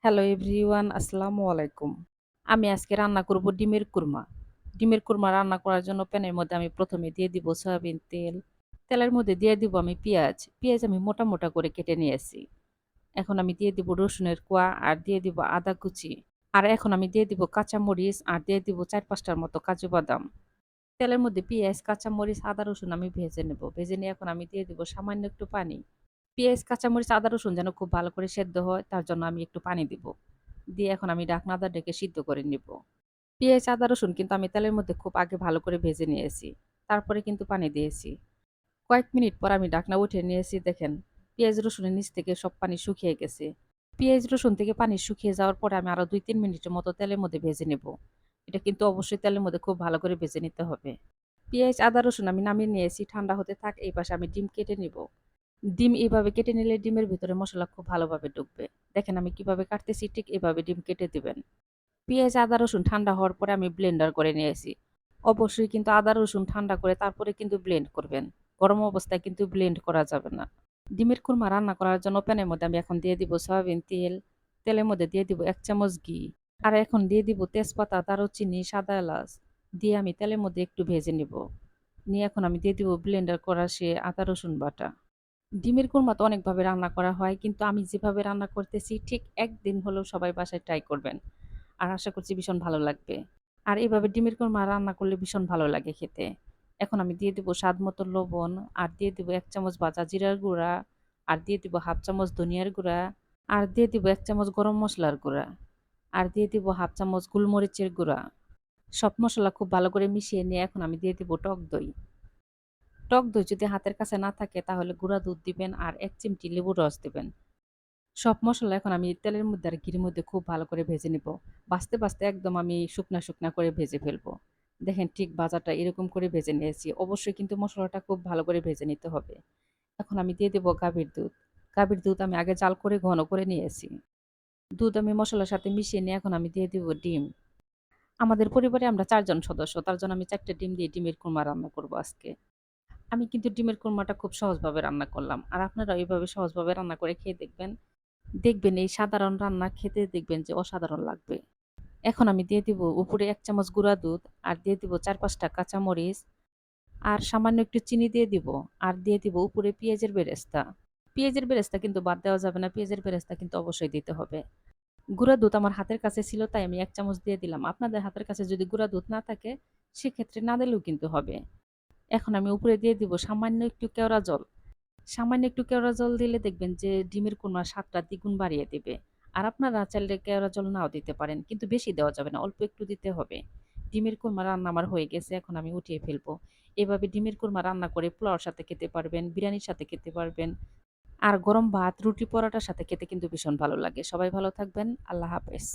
Hello everyone, আসসালামু আলাইকুম। আমি আজকে রান্না করব ডিমের কুরমা। ডিমের কুরমা রান্না করার জন্য প্যানের মধ্যে আমি ১ম এ দিয়ে দিব সয়াবিন তেল। তেলের মধ্যে দিয়ে দিব আমি পেঁয়াজ। পেঁয়াজ আমি মোটা, মোটা করে কেটে নিয়েছি। এখন আমি দিয়ে দিব রসুনের কোয়া আর দিয়ে দিব আদা কুচি। আর এখন আমি দিয়ে দিব কাঁচামরিচ আর দিয়ে দিব ৪-৫ টার মতো কাজু বাদাম। তেলের মধ্যে পেঁয়াজ, কাঁচামরিচ, আদা, রসুন আমি ভেজে নেব। ভেজে নিয়ে এখন আমি দিয়ে দিব সামান্য একটু পানি। পেঁয়াজ, কাঁচামরিচ, আদা, রসুন যেন খুব ভালো করে সেদ্ধ হয় তার জন্য আমি একটু পানি দিব। দিয়ে এখন আমি ঢাকনা দিয়ে ঢেকে সিদ্ধ করে নিব। পেঁয়াজ, আদা, রসুন কিন্তু আমি তেলের মধ্যে খুব আগে ভালো করে ভেজে নিয়েছি। তারপরে কিন্তু পানি দিয়েছি। কয়েক মিনিট পর আমি ঢাকনা উঠিয়ে নিয়েছি, দেখেন পেঁয়াজ রসুনের নিচ থেকে সব পানি শুকিয়ে গেছে। পেঁয়াজ রসুন থেকে পানি শুকিয়ে যাওয়ার পরে আমি আরো ২-৩ মিনিটের মতো তেলের মধ্যে ভেজে নেব। এটা কিন্তু অবশ্যই তেলের মধ্যে খুব ভালো করে ভেজে নিতে হবে। পেঁয়াজ, আদা, রসুন আমি নামিয়ে নিয়েছি, ঠান্ডা হতে থাক। এই পাশে আমি ডিম কেটে নিব। ডিম এভাবে কেটে নিলে ডিমের ভিতরে মসলা খুব ভালোভাবে ঢুকবে। দেখেন আমি কিভাবে কাটতেছি, ঠিক এভাবে ডিম কেটে দিবেন। পেঁয়াজ, আদা, রসুন ঠান্ডা হওয়ার পরে আমি ব্লেন্ডার করে নিয়েছি। অবশ্যই কিন্তু আদা, রসুন ঠান্ডা করে তারপরে কিন্তু ব্লেন্ড করবেন। গরম অবস্থায় কিন্তু ব্লেন্ড করা যাবে না। ডিমের কুরমা রান্না করার জন্য প্যানের মধ্যে আমি এখন দিয়ে দিব সয়াবিন তেল। তেলের মধ্যে দিয়ে দিব ১ চামচ ঘি। আর এখন দিয়ে দিব তেজপাতা, দারুচিনি, সাদা এলাচ। দিয়ে আমি তেলের মধ্যে একটু ভেজে নিব। নিয়ে এখন আমি দিয়ে দিব ব্লেন্ডার করা সে আদা রসুন বাটা। ডিমের কুরমা তো অনেকভাবে রান্না করা হয়। কিন্তু আমি যেভাবে রান্না করতেছি ঠিক একদিন হলেও সবাই বাসায় ট্রাই করবেন। আর আশা করছি ভীষণ ভালো লাগবে। আর এভাবে ডিমের কুরমা রান্না করলে ভীষণ ভালো লাগে খেতে। এখন আমি দিয়ে দিব স্বাদ মতো লবণ, আর দিয়ে দিব ১ চামচ ভাজা জিরার গুঁড়া, আর দিয়ে দিব 1/2 চামচ ধনিয়ার গুঁড়া, আর দিয়ে দিব ১ চামচ গরম মসলার গুঁড়া, আর দিয়ে দিব 1/2 চামচ গোলমরিচের গুঁড়া। সব মসলা খুব ভালো করে মিশিয়ে নিয়ে এখন আমি দিয়ে দিব টক দই। টক দই যদি হাতের কাছে না থাকে তাহলে গুঁড়া দুধ দিবেন আর ১ চিমটি লেবুর রস দিবেন। সব মসলা এখন আমি তেলের মধ্যে আর ঘির মধ্যে খুব ভালো করে ভেজে নিব। ভাজতে, ভাজতে একদম আমি শুকনা, শুকনা করে ভেজে ফেলবো। দেখেন ঠিক ভাজাটা এরকম করে ভেজে নিয়েছি। অবশ্যই কিন্তু মসলাটা খুব ভালো করে ভেজে নিতে হবে। এখন আমি দিয়ে দেব গাভীর দুধ। গাভীর দুধ আমি আগে জাল করে ঘন করে নিয়েছি। দুধ আমি মসলার সাথে মিশিয়ে নিয়ে এখন আমি দিয়ে দিব ডিম। আমাদের পরিবারে আমরা ৪ জন সদস্য। তার জন্য আমি ৪ টা ডিম দিয়ে ডিমের কুরমা রান্না করব আজকে। আমি কিন্তু ডিমের কুরমাটা খুব সহজভাবে রান্না করলাম। আর আপনারাও এভাবে সহজভাবে রান্না করে খেয়ে দেখবেন। দেখবেন এই সাধারণ রান্না খেতে দেখবেন যে অসাধারণ লাগবে। এখন আমি দিয়ে দিব উপরে ১ চামচ গুঁড়া দুধ, আর দিয়ে দিব ৪-৫ টা কাঁচামরিচ, আর সামান্য একটু চিনি দিয়ে দিব, আর দিয়ে দিব উপরে পেঁয়াজের বেরেস্তা। পেঁয়াজের বেরেস্তা কিন্তু বাদ দেওয়া যাবে না। পেঁয়াজের বেরেস্তা কিন্তু অবশ্যই দিতে হবে। গুঁড়া দুধ আমার হাতের কাছে ছিল তাই আমি ১ চামচ দিয়ে দিলাম। আপনাদের হাতের কাছে যদি গুঁড়া দুধ না থাকে সেক্ষেত্রে না দিলেও কিন্তু হবে। এখন আমি উপরে দিয়ে দিব সামান্য একটু কেওড়া জল। সামান্য একটু কেওড়া জল দিলে দেখবেন যে ডিমের কুরমার স্বাদটা দ্বিগুণ বাড়িয়ে দিবে। আর আপনারা চাইলে কেওড়া জল নাও দিতে পারেন। কিন্তু বেশি দেওয়া যাবে না। অল্প একটু দিতে হবে। ডিমের কুরমা রান্না আমার হয়ে গেছে। এখন আমি উঠিয়ে ফেলবো। এভাবে ডিমের কুরমা রান্না করে পোলাওর সাথে খেতে পারবেন, বিরিয়ানির সাথে খেতে পারবেন। আর গরম ভাত, রুটি, পরোটার সাথে খেতে কিন্তু ভীষণ ভালো লাগে। সবাই ভালো থাকবেন। আল্লাহ হাফেজ।